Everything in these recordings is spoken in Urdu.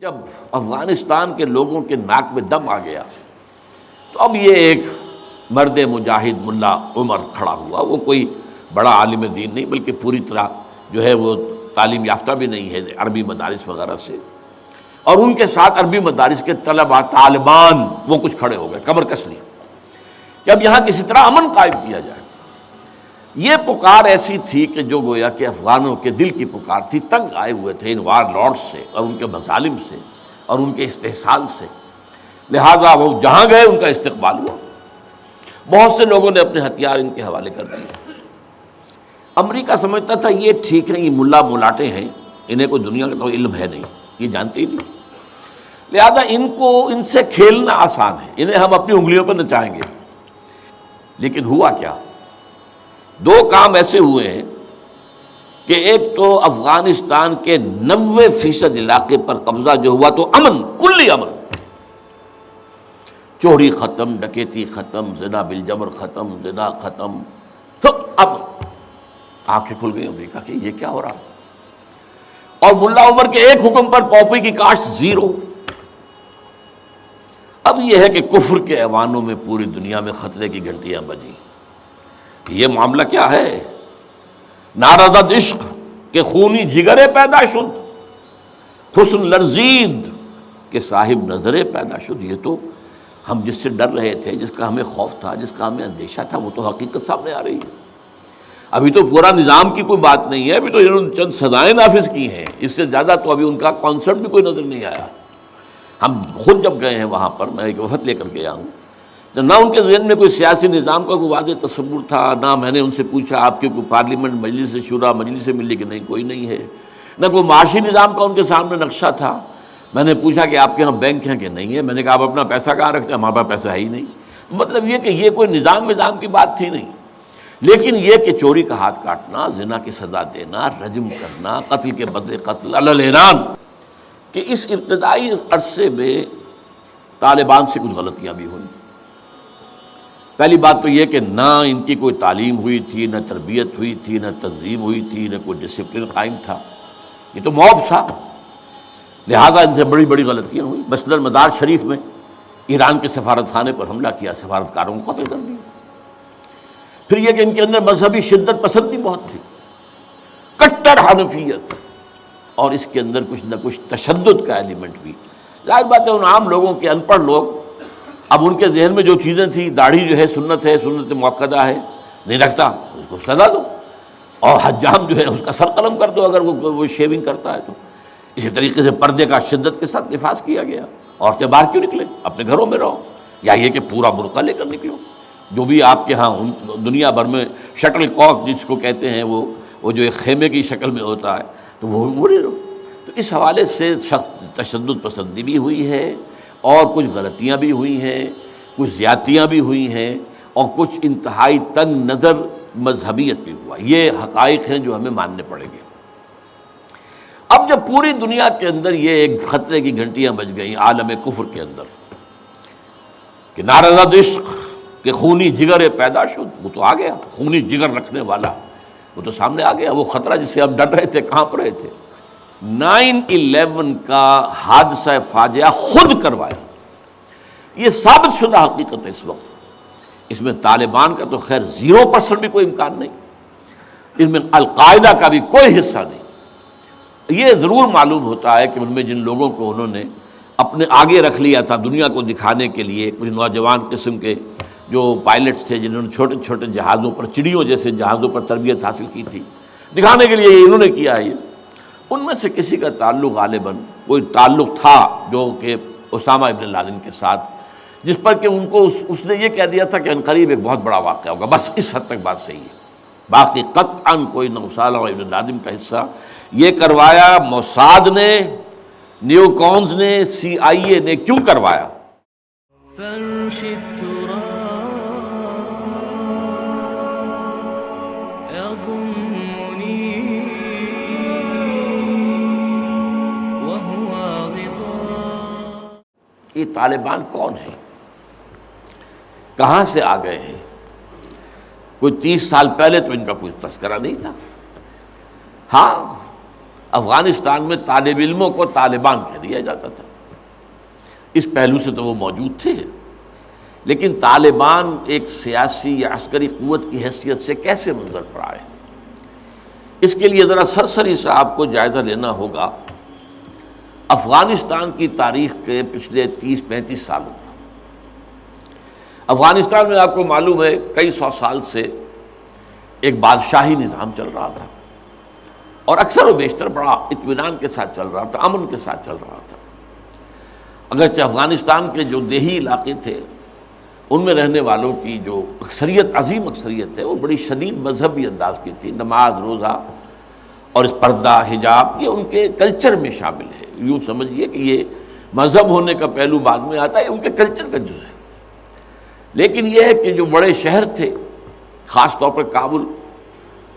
جب افغانستان کے لوگوں کے ناک میں دم آ گیا تو اب یہ ایک مرد مجاہد ملا عمر کھڑا ہوا. وہ کوئی بڑا عالم دین نہیں بلکہ پوری طرح جو ہے وہ تعلیم یافتہ بھی نہیں ہے عربی مدارس وغیرہ سے, اور ان کے ساتھ عربی مدارس کے طلباء طالبان وہ کچھ کھڑے ہو گئے کمر کس لیے کہ اب یہاں کسی طرح امن قائم کیا جائے. یہ پکار ایسی تھی کہ جو گویا کہ افغانوں کے دل کی پکار تھی. تنگ آئے ہوئے تھے ان وار لارڈز سے اور ان کے مظالم سے اور ان کے استحصال سے, لہذا وہ جہاں گئے ان کا استقبال ہوا. بہت سے لوگوں نے اپنے ہتھیار ان کے حوالے کر دیے. امریکہ سمجھتا تھا یہ ٹھیک ہے, یہ ملا ملاٹے ہیں, انہیں کوئی دنیا کا تو علم ہے نہیں, یہ جانتے ہی نہیں, لہذا ان سے کھیلنا آسان ہے, انہیں ہم اپنی انگلیوں پر نچائیں گے. لیکن ہوا کیا؟ دو کام ایسے ہوئے ہیں کہ ایک تو افغانستان کے 90% علاقے پر قبضہ جو ہوا تو امن, کلی امن, چوری ختم, ڈکیتی ختم, زنا بالجبر ختم, زنا ختم, تو اب آنکھیں کھل گئی امریکہ کی یہ کیا ہو رہا. اور ملا عمر کے ایک حکم پر پاپی کی کاشت زیرو. اب یہ ہے کہ کفر کے ایوانوں میں پوری دنیا میں خطرے کی گھنٹیاں بجیں. یہ معاملہ کیا ہے؟ نارضت عشق کے خونی جگرے پیدا شد, حسن لرزید کے صاحب نظرے پیدا شد. یہ تو ہم جس سے ڈر رہے تھے, جس کا ہمیں خوف تھا, جس کا ہمیں اندیشہ تھا, وہ تو حقیقت سامنے آ رہی ہے. ابھی تو پورا نظام کی کوئی بات نہیں ہے, ابھی تو انہوں نے چند سزائیں نافذ کی ہیں, اس سے زیادہ تو ابھی ان کا کانسیپٹ بھی کوئی نظر نہیں آیا. ہم خود جب گئے ہیں وہاں پر, میں ایک وفد لے کر گیا ہوں, تو نہ ان کے ذہن میں کوئی سیاسی نظام کا کوئی واضح تصور تھا, نہ میں نے ان سے پوچھا آپ کی کوئی پارلیمنٹ مجلس شورا مجلس سے ملی کہ نہیں کوئی نہیں ہے, نہ کوئی معاشی نظام کا ان کے سامنے نقشہ تھا. میں نے پوچھا کہ آپ کے یہاں بینک ہیں کہ نہیں ہے, میں نے کہا آپ اپنا پیسہ کہاں رکھتے ہیں, ہمارے پاس پیسہ ہے ہی نہیں. مطلب یہ کہ یہ کوئی نظام کی بات تھی نہیں. لیکن یہ کہ چوری کا ہاتھ کاٹنا, زنا کی سزا دینا, رجم کرنا, قتل کے بدلے قتل علی الاعلان, کہ اس ابتدائی عرصے میں طالبان سے کچھ غلطیاں بھی ہوئیں. پہلی بات تو یہ کہ نہ ان کی کوئی تعلیم ہوئی تھی, نہ تربیت ہوئی تھی, نہ تنظیم ہوئی تھی, نہ کوئی ڈسپلن قائم تھا. یہ تو موب تھا, لہذا ان سے بڑی بڑی غلطیاں ہوئیں. مثلاً مزار شریف میں ایران کے سفارت خانے پر حملہ کیا, سفارتکاروں کو قتل کر دیا. پھر یہ کہ ان کے اندر مذہبی شدت پسندی بہت تھی, کٹر حنفیت, اور اس کے اندر کچھ نہ کچھ تشدد کا ایلیمنٹ بھی. ظاہر بات ہے ان عام لوگوں کے ان پڑھ لوگ, اب ان کے ذہن میں جو چیزیں تھیں, داڑھی جو ہے سنت موقدہ ہے, نہیں رکھتا اس کو سزا دو, اور حجام جو ہے اس کا سر قلم کر دو اگر وہ شیونگ کرتا ہے تو. اسی طریقے سے پردے کا شدت کے ساتھ نفاذ کیا گیا. عورتیں باہر کیوں نکلیں, اپنے گھروں میں رہو, یا یہ کہ پورا برقع لے کر نکلو. جو بھی آپ کے ہاں دنیا بھر میں شٹل کاک جس کو کہتے ہیں, وہ جو ایک خیمے کی شکل میں ہوتا ہے, تو وہ نہیں رہو. تو اس حوالے سے سخت تشدد پسندی بھی ہوئی ہے, اور کچھ غلطیاں بھی ہوئی ہیں, کچھ زیادتیاں بھی ہوئی ہیں, اور کچھ انتہائی تنگ نظر مذہبیت بھی ہوا. یہ حقائق ہیں جو ہمیں ماننے پڑیں گے. اب جب پوری دنیا کے اندر یہ ایک خطرے کی گھنٹیاں بج گئیں عالم کفر کے اندر کہ نارضت عشق کہ خونی جگر پیدا شد, وہ تو آ گیا, خونی جگر رکھنے والا وہ تو سامنے آ گیا. وہ خطرہ جس سے ہم ڈر رہے تھے, کہاں پر رہے تھے. 9/11 کا حادثہ فاجعہ خود کروایا, یہ ثابت شدہ حقیقت ہے اس وقت. اس میں طالبان کا تو خیر 0% بھی کوئی امکان نہیں, اس میں القاعدہ کا بھی کوئی حصہ نہیں. یہ ضرور معلوم ہوتا ہے کہ ان میں جن لوگوں کو انہوں نے اپنے آگے رکھ لیا تھا دنیا کو دکھانے کے لیے, کچھ نوجوان قسم کے جو پائلٹس تھے جنہوں نے چھوٹے چھوٹے جہازوں پر, چڑیوں جیسے جہازوں پر تربیت حاصل کی تھی, دکھانے کے لیے انہوں نے کیا ہے. ان میں سے کسی کا تعلق غالباً کوئی تعلق تھا جو کہ اسامہ ابن لادن کے ساتھ, جس پر کہ ان کو اس نے یہ کہہ دیا تھا کہ عنقریب ایک بہت بڑا واقعہ ہوگا. بس اس حد تک بات صحیح ہے, باقی قطعاً کوئی نہ اسامہ ابن لادن کا حصہ. یہ کروایا موساد نے, نیو کونز نے, CIA نے. کیوں کروایا؟ یہ طالبان کون ہیں, کہاں سے آ گئے ہیں؟ کوئی 30 سال پہلے تو ان کا کوئی تذکرہ نہیں تھا. ہاں افغانستان میں طالب علموں کو طالبان کہہ دیا جاتا تھا. اس پہلو سے تو وہ موجود تھے، لیکن طالبان ایک سیاسی یا عسکری قوت کی حیثیت سے کیسے منظر پر آئے، اس کے لیے ذرا سرسری سے آپ کو جائزہ لینا ہوگا افغانستان کی تاریخ کے پچھلے 30-35 سالوں کا. افغانستان میں آپ کو معلوم ہے کئی سو سال سے ایک بادشاہی نظام چل رہا تھا، اور اکثر و بیشتر بڑا اطمینان کے ساتھ چل رہا تھا، امن کے ساتھ چل رہا تھا. اگرچہ افغانستان کے جو دیہی علاقے تھے ان میں رہنے والوں کی جو اکثریت، عظیم اکثریت ہے، وہ بڑی شدید مذہبی انداز کی تھی. نماز، روزہ اور اس پردہ، حجاب، یہ ان کے کلچر میں شامل ہے. یوں سمجھیے کہ یہ مذہب ہونے کا پہلو بعد میں آتا ہے، ان کے کلچر کا جز ہے. لیکن یہ ہے کہ جو بڑے شہر تھے، خاص طور پر کابل،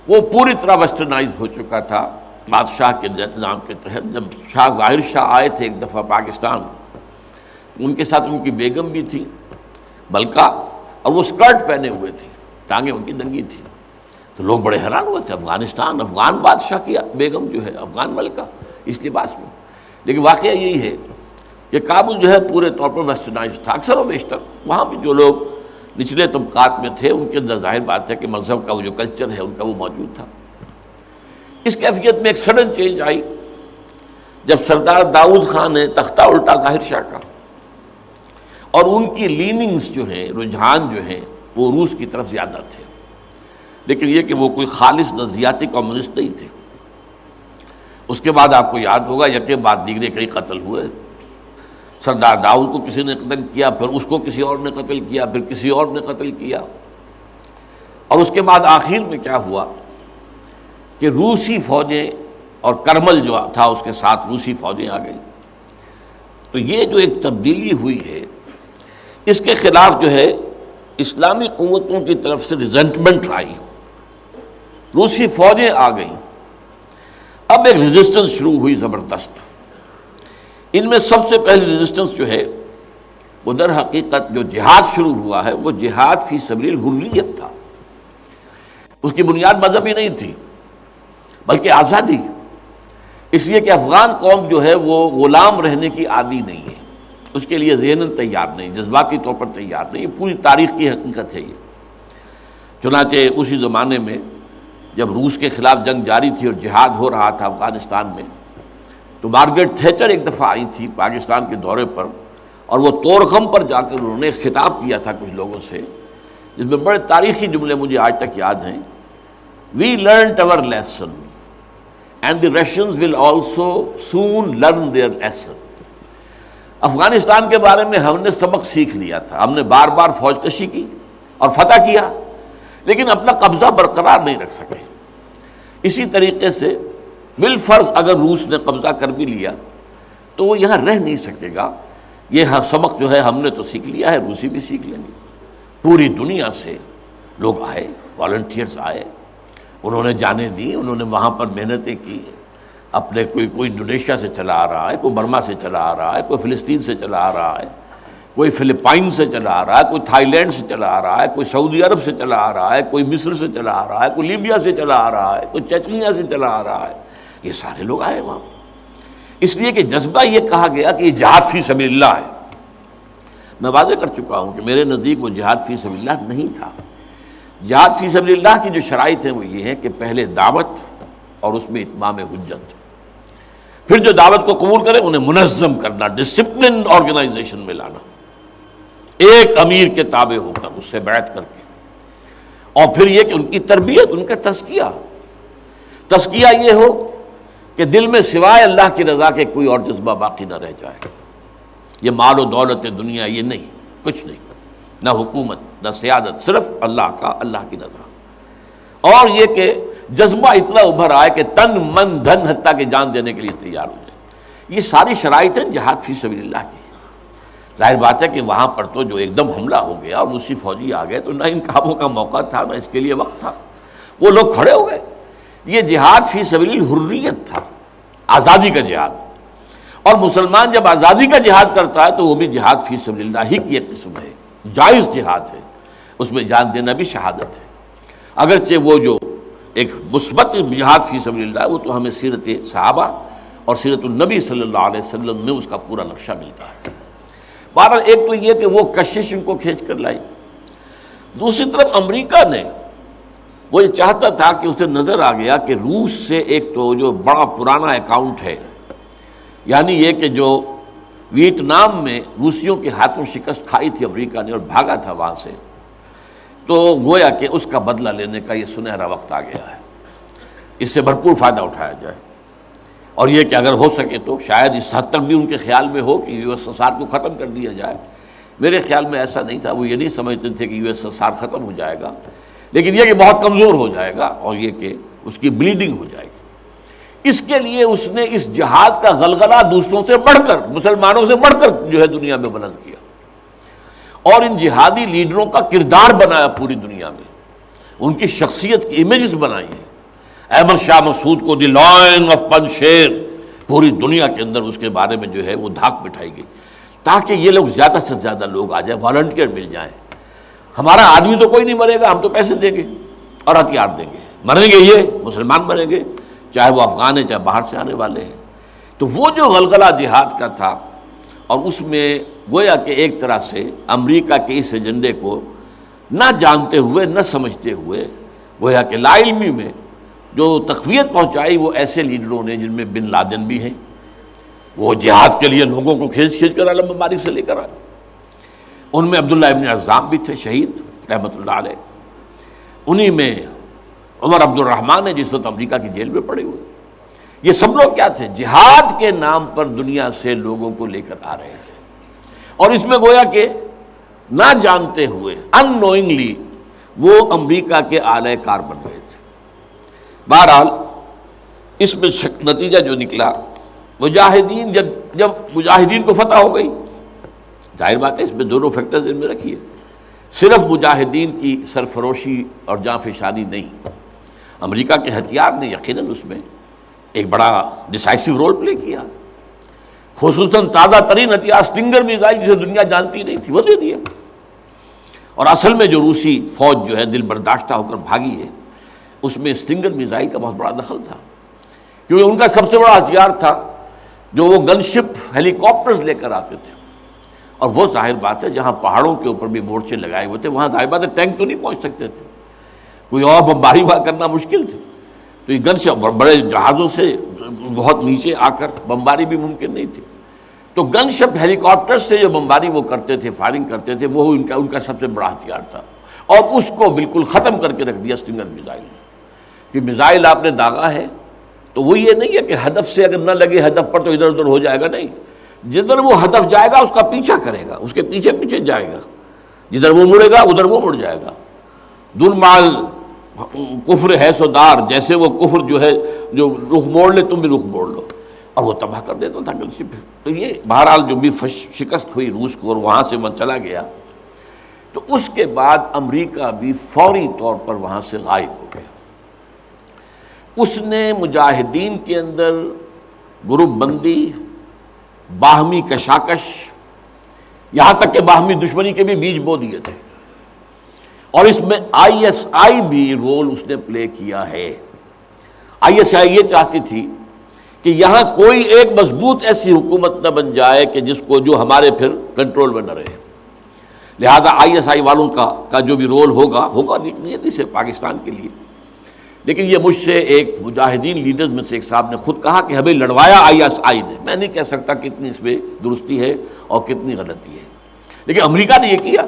وہ پوری طرح ویسٹرنائز ہو چکا تھا بادشاہ کے نظام کے تحت. جب شاہ ظاہر شاہ آئے تھے ایک دفعہ پاکستان، ان کے ساتھ ان کی بیگم بھی تھی ملکہ، اور وہ سکرٹ پہنے ہوئے تھے، ٹانگیں ان کی ننگی تھی. تو لوگ بڑے حیران ہوئے تھے، افغانستان، افغان بادشاہ کی بیگم جو ہے، افغان ملکہ اس لباس میں. لیکن واقعہ یہی ہے کہ کابل جو ہے پورے طور پر ویسٹرنائز تھا. اکثر و بیشتر وہاں بھی جو لوگ نچلے طبقات میں تھے ان کے اندر ظاہر بات ہے کہ مذہب کا وہ جو کلچر ہے ان کا وہ موجود تھا. اس کیفیت میں ایک سڈن چینج آئی جب سردار داؤد خان نے تختہ الٹا ظاہر شاہ کا، اور ان کی لیننگز جو ہیں، رجحان جو ہیں، وہ روس کی طرف زیادہ تھے. لیکن یہ کہ وہ کوئی خالص نظریاتی کمیونسٹ نہیں تھے. اس کے بعد آپ کو یاد ہوگا یکے بعد دیگرے کئی قتل ہوئے. سردار داؤد کو کسی نے قتل کیا، پھر اس کو کسی اور نے قتل کیا، پھر کسی اور نے قتل کیا. اور اس کے بعد آخر میں کیا ہوا کہ روسی فوجیں اور کرمل جو تھا اس کے ساتھ روسی فوجیں آ گئی. تو یہ جو ایک تبدیلی ہوئی ہے، اس کے خلاف جو ہے اسلامی قوتوں کی طرف سے ریزنٹمنٹ آئی. روسی فوجیں آ گئیں، اب ایک ریزسٹنس شروع ہوئی زبردست. ان میں سب سے پہلی ریزسٹنس جو ہے وہ در حقیقت جو جہاد شروع ہوا ہے وہ جہاد فی سبیل الحریت تھا. اس کی بنیاد مذہبی نہیں تھی بلکہ آزادی. اس لیے کہ افغان قوم جو ہے وہ غلام رہنے کی عادی نہیں ہے، اس کے لیے ذہناً تیار نہیں، جذباتی طور پر تیار نہیں. یہ پوری تاریخ کی حقیقت ہے یہ. چنانچہ اسی زمانے میں جب روس کے خلاف جنگ جاری تھی اور جہاد ہو رہا تھا افغانستان میں، تو مارگریٹ تھیچر ایک دفعہ آئی تھی پاکستان کے دورے پر، اور وہ طورخم پر جا کر انہوں نے خطاب کیا تھا کچھ لوگوں سے، جس میں بڑے تاریخی جملے مجھے آج تک یاد ہیں. We learned our lesson and the Russians will also soon learn their lesson. Afghanistan کے بارے میں ہم نے سبق سیکھ لیا تھا. ہم نے بار بار فوج کشی کی اور فتح کیا، لیکن اپنا قبضہ برقرار نہیں رکھ سکے. اسی طریقے سے بالفرض اگر روس نے قبضہ کر بھی لیا تو وہ یہاں رہ نہیں سکے گا. یہ سبق جو ہے ہم نے تو سیکھ لیا ہے، روسی بھی سیکھ لیں گے. پوری دنیا سے لوگ آئے، والنٹیئرز آئے، انہوں نے جانیں دی، انہوں نے وہاں پر محنتیں کی. اپنے کوئی انڈونیشیا سے چلا آ رہا ہے، کوئی برما سے چلا آ رہا ہے، کوئی فلسطین سے چلا آ رہا ہے، کوئی فلپائن سے چلا آ رہا ہے، کوئی تھائی لینڈ سے چلا آ رہا ہے، کوئی سعودی عرب سے چلا آ رہا ہے، کوئی مصر سے چلا آ رہا ہے، کوئی لیبیا سے چلا آ رہا ہے، کوئی چچنیا سے چلا آ رہا ہے. یہ سارے لوگ آئے وہاں، اس لیے کہ جذبہ یہ کہا گیا کہ یہ جہاد فی سبیل اللہ ہے. میں واضح کر چکا ہوں کہ میرے نزدیک وہ جہاد فی سبیل اللہ نہیں تھا. جہاد فی سبیل اللہ کی جو شرائط ہیں وہ یہ ہے کہ پہلے دعوت اور اس میں اتمام حجت، پھر جو دعوت کو قبول کرے انہیں منظم کرنا، ڈسپلن آرگنائزیشن میں لانا، ایک امیر کے تابع ہو کر اس سے بیعت کر کے، اور پھر یہ کہ ان کی تربیت، ان کا تزکیہ یہ ہو کہ دل میں سوائے اللہ کی رضا کے کوئی اور جذبہ باقی نہ رہ جائے. یہ مال و دولت دنیا یہ نہیں، کچھ نہیں، نہ حکومت نہ سیادت، صرف اللہ کی رضا. اور یہ کہ جذبہ اتنا ابھر آئے کہ تن من دھن حتیٰ کہ جان دینے کے لیے تیار ہو جائے. یہ ساری شرائط ہیں جہاد فی سبیل اللہ کی. ظاہر بات ہے کہ وہاں پر تو جو ایک دم حملہ ہو گیا اور روسی فوجی آ گئے تو نہ ان کاموں کا موقع تھا نہ اس کے لیے وقت تھا، وہ لوگ کھڑے ہو گئے. یہ جہاد فی سبیل الحریت تھا، آزادی کا جہاد. اور مسلمان جب آزادی کا جہاد کرتا ہے تو وہ بھی جہاد فی سبیل اللہ ہی کی ایک قسم ہے، جائز جہاد ہے، اس میں جان دینا بھی شہادت ہے. اگرچہ وہ جو ایک مثبت جہاد فی سبیل اللہ، وہ تو ہمیں سیرت صحابہ اور سیرت النبی صلی اللہ علیہ وسلم میں اس کا پورا نقشہ ملتا ہے۔ بہرحال ایک تو یہ کہ وہ کشش ان کو کھینچ کر لائی، دوسری طرف امریکہ نے وہ یہ چاہتا تھا کہ اسے نظر آ گیا کہ روس سے ایک تو جو بڑا پرانا اکاؤنٹ ہے، یعنی یہ کہ جو ویتنام میں روسیوں کے ہاتھوں شکست کھائی تھی امریکہ نے اور بھاگا تھا وہاں سے، تو گویا کہ اس کا بدلہ لینے کا یہ سنہرا وقت آ گیا ہے، اس سے بھرپور فائدہ اٹھایا جائے، اور یہ کہ اگر ہو سکے تو شاید اس حد تک بھی ان کے خیال میں ہو کہ یو ایس ایس آر کو ختم کر دیا جائے۔ میرے خیال میں ایسا نہیں تھا، وہ یہ نہیں سمجھتے تھے کہ یو ایس ایس آر ختم ہو جائے گا، لیکن یہ کہ بہت کمزور ہو جائے گا اور یہ کہ اس کی بلیڈنگ ہو جائے گی۔ اس کے لیے اس نے اس جہاد کا غلغلہ دوسروں سے بڑھ کر، مسلمانوں سے بڑھ کر جو ہے دنیا میں بلند کیا، اور ان جہادی لیڈروں کا کردار بنایا پوری دنیا میں، ان کی شخصیت کی امیجز بنائی ہیں۔ احمد شاہ مسعود کو دی لائن آف پنشیر، پوری دنیا کے اندر اس کے بارے میں جو ہے وہ دھاک بٹھائی گئی، تاکہ یہ لوگ زیادہ سے زیادہ لوگ آ جائیں، والنٹیئر مل جائیں۔ ہمارا آدمی تو کوئی نہیں مرے گا، ہم تو پیسے دیں گے اور ہتھیار دیں گے، مریں گے یہ مسلمان مریں گے، چاہے وہ افغان ہیں چاہے باہر سے آنے والے ہیں۔ تو وہ جو غلغلہ جہاد کا تھا، اور اس میں گویا کہ ایک طرح سے امریکہ کے اس ایجنڈے کو نہ جانتے ہوئے نہ سمجھتے ہوئے گویا کہ لا علمی میں جو تقویت پہنچائی وہ ایسے لیڈروں نے جن میں بن لادن بھی ہیں، وہ جہاد کے لیے لوگوں کو کھینچ کر عالم ممالک سے لے کر آئے، ان میں عبداللہ ابن عزام بھی تھے شہید رحمۃ اللہ علیہ، انہی میں عمر عبد الرحمن ہے جس وقت امریکہ کی جیل میں پڑے ہوئے۔ یہ سب لوگ کیا تھے؟ جہاد کے نام پر دنیا سے لوگوں کو لے کر آ رہے تھے، اور اس میں گویا کہ نہ جانتے ہوئے ان نوئنگلی وہ امریکہ کے اعلی کار بن رہے تھے۔ بہرحال اس میں نتیجہ جو نکلا، مجاہدین جب مجاہدین کو فتح ہو گئی، ظاہر بات ہے اس میں دونوں فیکٹرز ان میں رکھیے، صرف مجاہدین کی سرفروشی اور جاں فشانی نہیں، امریکہ کے ہتھیار نے یقیناً اس میں ایک بڑا ڈیسائسو رول پلے کیا، خصوصاً تازہ ترین ہتھیار سٹنگر میزائل جسے دنیا جانتی نہیں تھی وہ دے دیا، اور اصل میں جو روسی فوج جو ہے دل برداشتہ ہو کر بھاگی ہے، اس میں سٹنگر میزائل کا بہت بڑا دخل تھا، کیونکہ ان کا سب سے بڑا ہتھیار تھا جو وہ گن شپ ہیلی کاپٹرز لے کر آتے تھے، اور وہ ظاہر بات ہے جہاں پہاڑوں کے اوپر بھی مورچے لگائے ہوئے تھے وہاں ظاہر بات ہے ٹینک تو نہیں پہنچ سکتے تھے، کوئی اور بمباری وہاں کرنا مشکل تھی، تو یہ گن شپ بڑے جہازوں سے بہت نیچے آ کر بمباری بھی ممکن نہیں تھی، تو گن شپ ہیلی کاپٹر سے جو بمباری وہ کرتے تھے، فائرنگ کرتے تھے، وہ ان کا سب سے بڑا ہتھیار تھا، اور اس کو بالکل ختم کر کے رکھ دیا سٹنگر میزائل نے، کہ میزائل آپ نے داغا ہے تو وہ یہ نہیں ہے کہ ہدف سے اگر نہ لگے ہدف پر تو ادھر ادھر ہو جائے گا، نہیں، جدھر وہ ہدف جائے گا اس کا پیچھا کرے گا، اس کے پیچھے پیچھے جائے گا، جدھر وہ مڑے گا ادھر وہ مڑ جائے گا۔ دن مال کفر ہے سو دار، جیسے وہ کفر جو ہے جو رخ موڑ لے تم بھی رخ موڑ لو، اور وہ تباہ کر دیتا تھا گلشپ۔ تو یہ بہرحال جو بھی شکست ہوئی روس کو اور وہاں سے من چلا گیا، تو اس کے بعد امریکہ بھی فوری طور پر وہاں سے غائب ہو گیا۔ اس نے مجاہدین کے اندر گروپ بندی، باہمی کشاکش، یہاں تک کہ باہمی دشمنی کے بھی بیج بو دیے تھے، اور اس میں آئی ایس آئی بھی رول اس نے پلے کیا ہے۔ آئی ایس آئی یہ چاہتی تھی کہ یہاں کوئی ایک مضبوط ایسی حکومت نہ بن جائے کہ جس کو جو ہمارے پھر کنٹرول میں نہ رہے، لہذا آئی ایس آئی والوں کا جو بھی رول ہوگا نیتی سے پاکستان کے لیے، لیکن یہ مجھ سے ایک مجاہدین لیڈرز میں سے ایک صاحب نے خود کہا کہ ہمیں لڑوایا آئی ایس آئی نے، میں نہیں کہہ سکتا کتنی اس میں درستی ہے اور کتنی غلطی ہے، لیکن امریکہ نے یہ کیا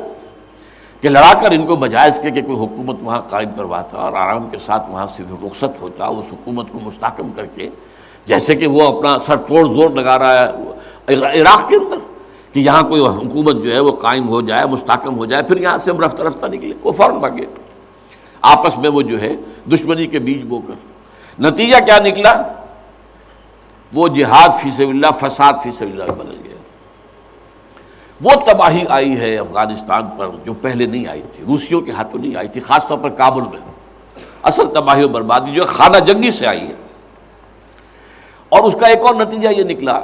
کہ لڑا کر ان کو بجائے اس کے کہ کوئی حکومت وہاں قائم کرواتا اور آرام کے ساتھ وہاں سے رخصت ہوتا، اس حکومت کو مستحکم کر کے، جیسے کہ وہ اپنا سر توڑ زور لگا رہا ہے عراق کے اندر کہ یہاں کوئی حکومت جو ہے وہ قائم ہو جائے، مستحکم ہو جائے، پھر یہاں سے ہم رفتہ رفتہ نکلے، وہ فوراً بھاگے آپس میں وہ جو ہے دشمنی کے بیج بو کر۔ نتیجہ کیا نکلا؟ وہ جہاد فی سبیل اللہ فساد فی سبیل اللہ بدل گیا، وہ تباہی آئی ہے افغانستان پر جو پہلے نہیں آئی تھی، روسیوں کے ہاتھوں نہیں آئی تھی، خاص طور پر کابل میں اصل تباہی و بربادی جو خانہ جنگی سے آئی ہے، اور اس کا ایک اور نتیجہ یہ نکلا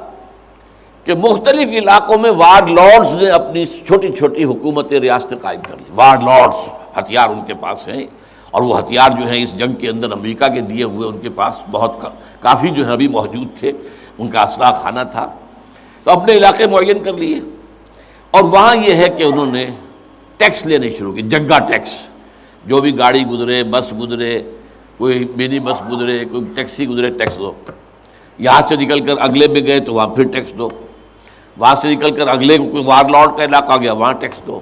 کہ مختلف علاقوں میں وار لارڈز نے اپنی چھوٹی چھوٹی حکومتیں ریاستیں قائم کر لی، وار لارڈز ہتھیار ان کے پاس ہیں، اور وہ ہتھیار جو ہیں اس جنگ کے اندر امریکہ کے دیے ہوئے ان کے پاس بہت کافی جو ہے ابھی موجود تھے، ان کا اسلحہ خانہ تھا، تو اپنے علاقے معین کر لیے۔ اور وہاں یہ ہے کہ انہوں نے ٹیکس لینے شروع کی، جگہ ٹیکس، جو بھی گاڑی گزرے، بس گزرے، کوئی منی بس گزرے، کوئی ٹیکسی گزرے، ٹیکس دو۔ یہاں سے نکل کر اگلے میں گئے تو وہاں پھر ٹیکس دو، وہاں سے نکل کر اگلے کوئی وار لارڈ کا علاقہ گیا وہاں ٹیکس دو۔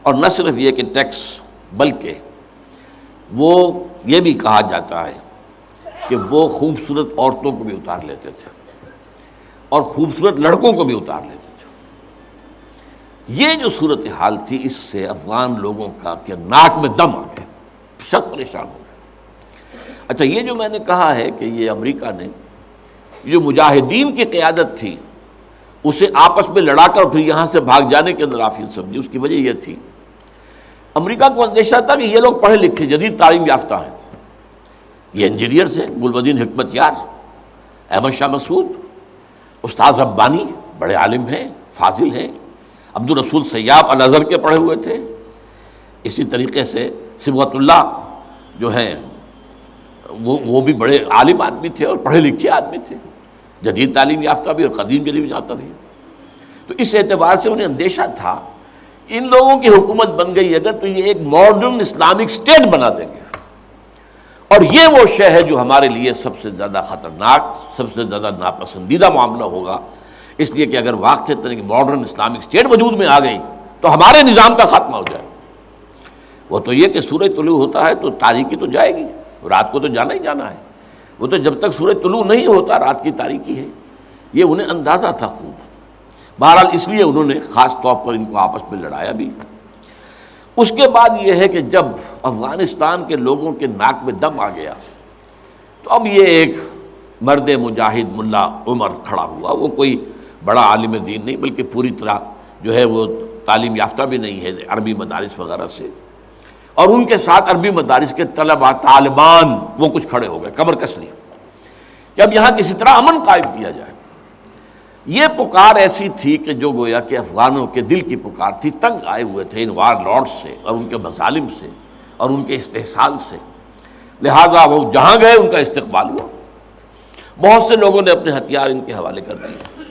اور نہ صرف یہ کہ ٹیکس، بلکہ وہ یہ بھی کہا جاتا ہے کہ وہ خوبصورت عورتوں کو بھی اتار لیتے تھے اور خوبصورت لڑکوں کو بھی اتار لیتے تھے۔ یہ جو صورتحال تھی، اس سے افغان لوگوں کا کہ ناک میں دم آ گیا، سخت پریشان ہو گئے۔ اچھا، یہ جو میں نے کہا ہے کہ یہ امریکہ نے جو مجاہدین کی قیادت تھی اسے آپس میں لڑا کر پھر یہاں سے بھاگ جانے کے اندر آفیل سمجھی، اس کی وجہ یہ تھی امریکہ کو اندیشہ تھا کہ یہ لوگ پڑھے لکھے جدید تعلیم یافتہ ہیں، یہ انجینئرز ہیں، گلبدین حکمت یار، احمد شاہ مسعود، استاد ربانی بڑے عالم ہیں، فاضل ہیں، عبد الرسول سیاب الازہر کے پڑھے ہوئے تھے، اسی طریقے سے صبغت اللہ جو ہیں وہ بھی بڑے عالم آدمی تھے اور پڑھے لکھے آدمی تھے، جدید تعلیم یافتہ بھی اور قدیم تعلیم یافتہ بھی۔ تو اس اعتبار سے انہیں اندیشہ تھا ان لوگوں کی حکومت بن گئی اگر تو یہ ایک ماڈرن اسلامک اسٹیٹ بنا دیں گے، اور یہ وہ شے ہے جو ہمارے لیے سب سے زیادہ خطرناک، سب سے زیادہ ناپسندیدہ معاملہ ہوگا، اس لیے کہ اگر واقع طرح کی ماڈرن اسلامک اسٹیٹ وجود میں آ گئی تو ہمارے نظام کا خاتمہ ہو جائے۔ وہ تو یہ کہ سورج طلوع ہوتا ہے تو تاریکی تو جائے گی، رات کو تو جانا ہی جانا ہے، وہ تو جب تک سورج طلوع نہیں ہوتا رات کی تاریکی ہے، یہ انہیں اندازہ تھا خوب۔ بہرحال اس لیے انہوں نے خاص طور پر ان کو آپس میں لڑایا بھی۔ اس کے بعد یہ ہے کہ جب افغانستان کے لوگوں کے ناک میں دم آ گیا تو اب یہ ایک مرد مجاہد ملا عمر کھڑا ہوا، وہ کوئی بڑا عالم دین نہیں بلکہ پوری طرح جو ہے وہ تعلیم یافتہ بھی نہیں ہے عربی مدارس وغیرہ سے، اور ان کے ساتھ عربی مدارس کے طلباء طالبان وہ کچھ کھڑے ہو گئے، کمر کس لیے کہ اب یہاں کسی طرح امن قائم کیا جائے۔ یہ پکار ایسی تھی کہ جو گویا کہ افغانوں کے دل کی پکار تھی، تنگ آئے ہوئے تھے ان وار لارڈ سے اور ان کے مظالم سے اور ان کے استحصال سے، لہذا وہ جہاں گئے ان کا استقبال ہوا، بہت سے لوگوں نے اپنے ہتھیار ان کے حوالے کر دیے،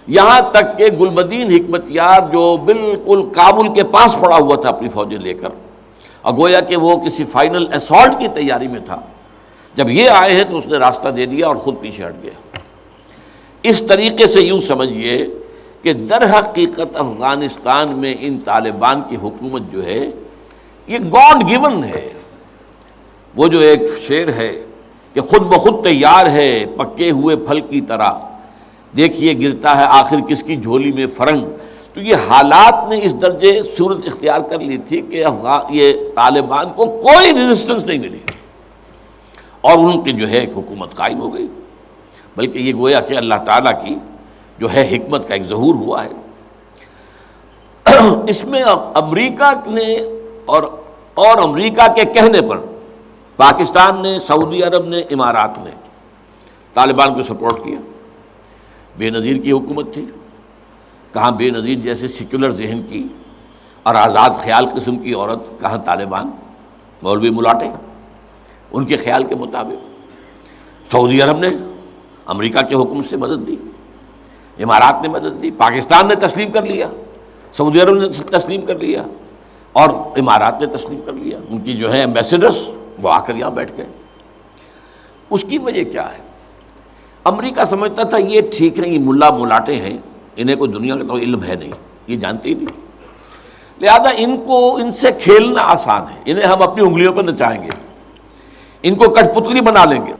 یہاں تک کہ گلبدین حکمت یار جو بالکل کابل کے پاس پڑا ہوا تھا اپنی فوجیں لے کر، اور گویا کہ وہ کسی فائنل اسالٹ کی تیاری میں تھا، جب یہ آئے ہیں تو اس نے راستہ دے دیا اور خود پیچھے ہٹ گیا۔ اس طریقے سے یوں سمجھیے کہ در حقیقت افغانستان میں ان طالبان کی حکومت جو ہے یہ گاڈ گیون ہے۔ وہ جو ایک شعر ہے کہ خود بخود تیار ہے پکے ہوئے پھل کی طرح، دیکھیے گرتا ہے آخر کس کی جھولی میں فرنگ۔ تو یہ حالات نے اس درجے صورت اختیار کر لی تھی کہ یہ طالبان کو کوئی ریزسٹنس نہیں ملی اور ان کی جو ہے ایک حکومت قائم ہو گئی، بلکہ یہ گویا کہ اللہ تعالیٰ کی جو ہے حکمت کا ایک ظہور ہوا ہے۔ اس میں امریکہ نے اور امریکہ کے کہنے پر پاکستان نے، سعودی عرب نے، امارات نے طالبان کو سپورٹ کیا۔ بے نظیر کی حکومت تھی، کہاں بے نظیر جیسے سیکولر ذہن کی اور آزاد خیال قسم کی عورت، کہاں طالبان مولوی ملاٹے ان کے خیال کے مطابق۔ سعودی عرب نے امریکہ کے حکم سے مدد دی، امارات نے مدد دی، پاکستان نے تسلیم کر لیا، سعودی عرب نے تسلیم کر لیا اور امارات نے تسلیم کر لیا۔ ان کی جو ہے ایمبیسڈرس وہ آ کر یہاں بیٹھ گئے۔ اس کی وجہ کیا ہے؟ امریکہ سمجھتا تھا یہ ٹھیک ہے، یہ ملا ملاٹے ہیں، انہیں کوئی دنیا کا تو علم ہے نہیں، یہ جانتے ہی نہیں، لہذا ان سے کھیلنا آسان ہے، انہیں ہم اپنی انگلیوں پر نچائیں گے، ان کو کٹ پتلی بنا لیں گے۔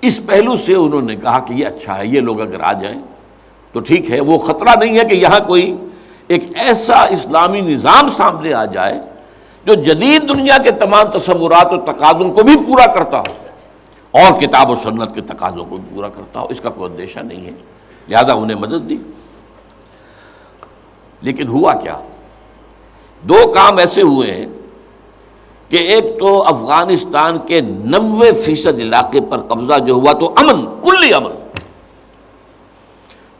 اس پہلو سے انہوں نے کہا کہ یہ اچھا ہے، یہ لوگ اگر آ جائیں تو ٹھیک ہے، وہ خطرہ نہیں ہے کہ یہاں کوئی ایک ایسا اسلامی نظام سامنے آ جائے جو جدید دنیا کے تمام تصورات و تقاضوں کو بھی پورا کرتا ہو اور کتاب و سنت کے تقاضوں کو بھی پورا کرتا ہو، اس کا کوئی اندیشہ نہیں ہے، لہذا انہیں مدد دی۔ لیکن ہوا کیا؟ دو کام ایسے ہوئے ہیں کہ ایک تو افغانستان کے 90% علاقے پر قبضہ جو ہوا تو امن، کلی امن،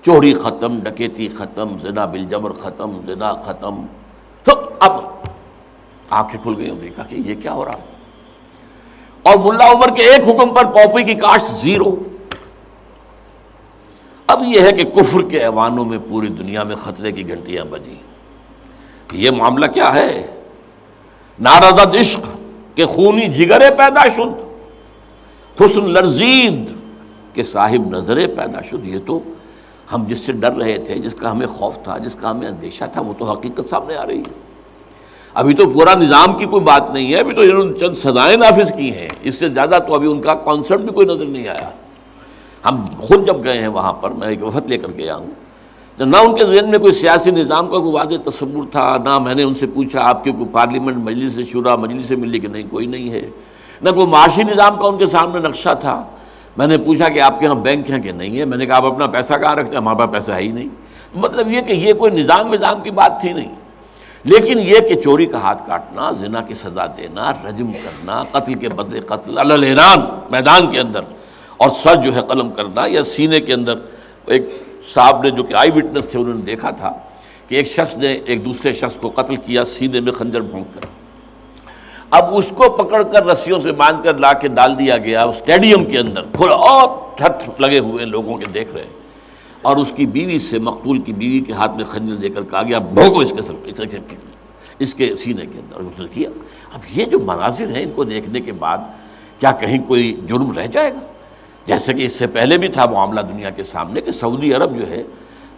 چوری ختم، ڈکیتی ختم، زنا بالجبر ختم، زنا ختم، تو اب آنکھیں کھل گئی، دیکھا کہ یہ کیا ہو رہا ہے۔ اور ملا عمر کے ایک حکم پر پاپی کی کاشت زیرو۔ اب یہ ہے کہ کفر کے ایوانوں میں پوری دنیا میں خطرے کی گھنٹیاں بجیں۔ یہ معاملہ کیا ہے؟ نارضت عشق کہ خونی جگرے پیدا شد، حسن لرزید کہ صاحب نظرے پیدا شد۔ یہ تو ہم جس سے ڈر رہے تھے، جس کا ہمیں خوف تھا، جس کا ہمیں اندیشہ تھا، وہ تو حقیقت سامنے آ رہی ہے۔ ابھی تو پورا نظام کی کوئی بات نہیں ہے، ابھی تو انہوں نے چند سزائیں نافذ کی ہیں، اس سے زیادہ تو ابھی ان کا کانسیپٹ بھی کوئی نظر نہیں آیا۔ ہم خود جب گئے ہیں وہاں پر، میں ایک وفد لے کر کے آیا ہوں، تو نہ ان کے ذہن میں کوئی سیاسی نظام کا کوئی واضح تصور تھا، نہ میں نے ان سے پوچھا آپ کی کوئی پارلیمنٹ مجلس شورا مجلس ملی کہ نہیں، کوئی نہیں ہے، نہ کوئی معاشی نظام کا ان کے سامنے نقشہ تھا۔ میں نے پوچھا کہ آپ کے ہاں بینک ہیں کہ نہیں ہے، میں نے کہا آپ اپنا پیسہ کہاں رکھتے ہیں، ہمارے پاس پیسہ ہے ہی نہیں۔ مطلب یہ کہ یہ کوئی نظام کی بات تھی نہیں، لیکن یہ کہ چوری کا ہاتھ کاٹنا، زنا کی سزا دینا، رجم کرنا، قتل کے بدلے قتل علی الاعلان میدان کے اندر، اور سر جو ہے قلم کرنا یا سینے کے اندر۔ ایک صاحب نے جو کہ آئی وٹنس تھے، انہوں نے دیکھا تھا کہ ایک شخص نے ایک دوسرے شخص کو قتل کیا سینے میں خنجر بھونک کر۔ اب اس کو پکڑ کر رسیوں سے باندھ کر لا کے ڈال دیا گیا اسٹیڈیم کے اندر، کھلا اور ٹھٹ لگے ہوئے لوگوں کے دیکھ رہے ہیں، اور اس کی بیوی سے، مقتول کی بیوی کے ہاتھ میں خنجر دے کر کہا گیا بھونکو اس کے سر، اس کے سینے کے اندر، اور اس نے کیا۔ اب یہ جو مناظر ہیں، ان کو دیکھنے کے بعد کیا کہیں کوئی جرم رہ جائے گا؟ جیسے کہ اس سے پہلے بھی تھا معاملہ دنیا کے سامنے کہ سعودی عرب جو ہے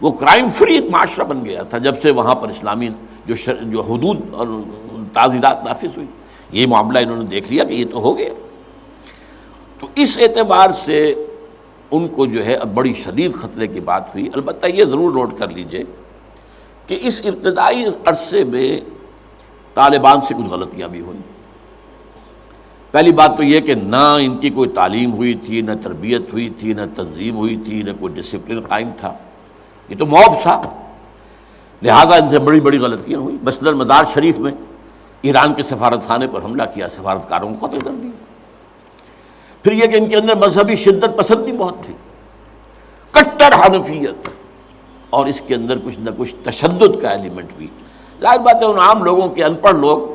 وہ کرائم فری ایک معاشرہ بن گیا تھا جب سے وہاں پر اسلامی جو حدود اور تعزیرات نافذ ہوئی۔ یہ معاملہ انہوں نے دیکھ لیا کہ یہ تو ہو گیا، تو اس اعتبار سے ان کو جو ہے اب بڑی شدید خطرے کی بات ہوئی۔ البتہ یہ ضرور نوٹ کر لیجئے کہ اس ابتدائی عرصے میں طالبان سے کچھ غلطیاں بھی ہوئیں۔ پہلی بات تو یہ کہ نہ ان کی کوئی تعلیم ہوئی تھی، نہ تربیت ہوئی تھی، نہ تنظیم ہوئی تھی، نہ کوئی ڈسپلن قائم تھا، یہ تو موب تھا، لہذا ان سے بڑی بڑی غلطیاں ہوئیں۔ مثلاً مزار شریف میں ایران کے سفارت خانے پر حملہ کیا، سفارتکاروں کو قتل کر دیا۔ پھر یہ کہ ان کے اندر مذہبی شدت پسندی بہت تھی، کٹر حنفیت، اور اس کے اندر کچھ نہ کچھ تشدد کا ایلیمنٹ بھی۔ ظاہر بات ہے ان عام لوگوں کے، ان پڑھ لوگ،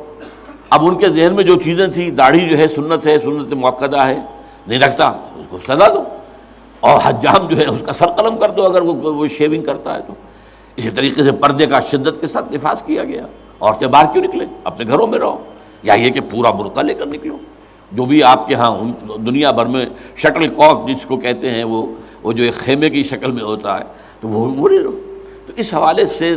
اب ان کے ذہن میں جو چیزیں تھیں، داڑھی جو ہے سنت موقدہ ہے، نہیں رکھتا اس کو سزا دو، اور حجام جو ہے اس کا سر قلم کر دو اگر وہ شیونگ کرتا ہے تو۔ اسی طریقے سے پردے کا شدت کے ساتھ نفاذ کیا گیا، عورتیں باہر کیوں نکلیں، اپنے گھروں میں رہو، یا یہ کہ پورا برقع لے کر نکلو، جو بھی آپ کے ہاں دنیا بھر میں شٹل کاک جس کو کہتے ہیں، وہ جو ایک خیمے کی شکل میں ہوتا ہے، تو وہ لے لو۔ تو اس حوالے سے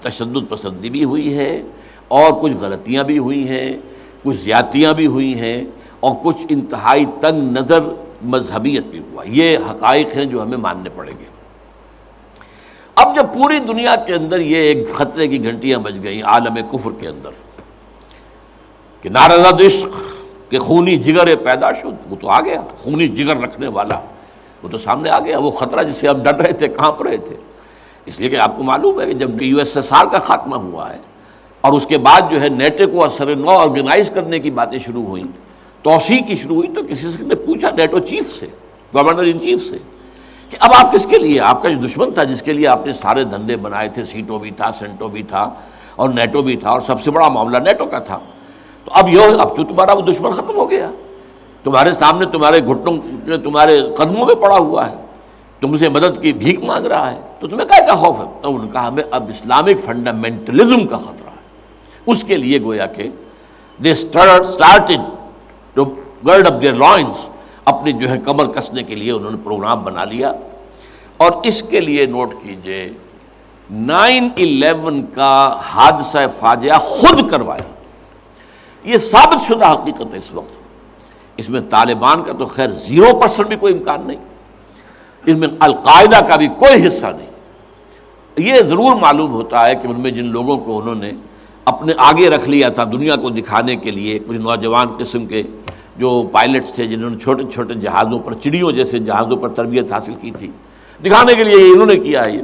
تشدد پسندی بھی ہوئی ہے، اور کچھ غلطیاں بھی ہوئی ہیں، کچھ زیادتیاں بھی ہوئی ہیں، اور کچھ انتہائی تنگ نظر مذہبیت بھی ہوا۔ یہ حقائق ہیں جو ہمیں ماننے پڑیں گے۔ اب جب پوری دنیا کے اندر یہ ایک خطرے کی گھنٹیاں بج گئیں عالم کفر کے اندر کہ نارضت عشق کہ خونی جگر پیدا شد، وہ تو آ گیا، خونی جگر رکھنے والا وہ تو سامنے آ گیا، وہ خطرہ جس سے ہم ڈر رہے تھے کہاں پر رہے تھے۔ اس لیے کہ آپ کو معلوم ہے کہ جب USSR کا خاتمہ ہوا ہے اور اس کے بعد جو ہے نیٹو کو اثر نو آرگنائز کرنے کی باتیں شروع ہوئیں، توسیع کی شروع ہوئی، تو کسی سے نے پوچھا نیٹو چیف سے، گورنر ان چیف سے، کہ اب آپ کس کے لیے، آپ کا جو دشمن تھا جس کے لیے آپ نے سارے دھندے بنائے تھے، سیٹو بھی تھا، سینٹو بھی تھا، اور نیٹو بھی تھا، اور سب سے بڑا معاملہ نیٹو کا تھا، تو اب تو تمہارا وہ دشمن ختم ہو گیا، تمہارے سامنے، تمہارے گھٹنوں میں، تمہارے قدموں میں پڑا ہوا ہے، تم سے مدد کی بھیک مانگ رہا ہے، تو تمہیں کیا خوف ہے؟ تو انہوں نے کہا ہمیں اب اسلامک فنڈامنٹلزم کا خطرہ ہے۔ اس کے لیے گویا کہ they started to gird up their loins، اپنی جو ہے کمر کسنے کے لیے انہوں نے پروگرام بنا لیا۔ اور اس کے لیے نوٹ کیجئے 9/11 کا حادثہ فاجعہ خود کروایا، یہ ثابت شدہ حقیقت ہے اس وقت۔ اس میں طالبان کا تو خیر 0% بھی کوئی امکان نہیں، اس میں القاعدہ کا بھی کوئی حصہ نہیں۔ یہ ضرور معلوم ہوتا ہے کہ ان میں جن لوگوں کو انہوں نے اپنے آگے رکھ لیا تھا دنیا کو دکھانے کے لیے، کچھ نوجوان قسم کے جو پائلٹس تھے جنہوں نے چھوٹے چھوٹے جہازوں پر، چڑیوں جیسے جہازوں پر تربیت حاصل کی تھی، دکھانے کے لیے یہ انہوں نے کیا ہے۔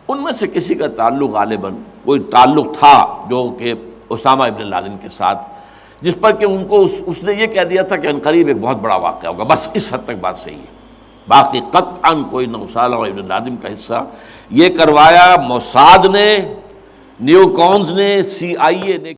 ان میں سے کسی کا تعلق غالباً کوئی تعلق تھا جو کہ اسامہ ابن لادن کے ساتھ، جس پر کہ ان کو اس نے یہ کہہ دیا تھا کہ عنقریب ایک بہت بڑا واقعہ ہوگا، بس اس حد تک بات صحیح ہے، باقی قطعاً کوئی نہ اسامہ ابن لادن کا حصہ۔ یہ کروایا موساد نے، نیو کونز نے، CIA نے۔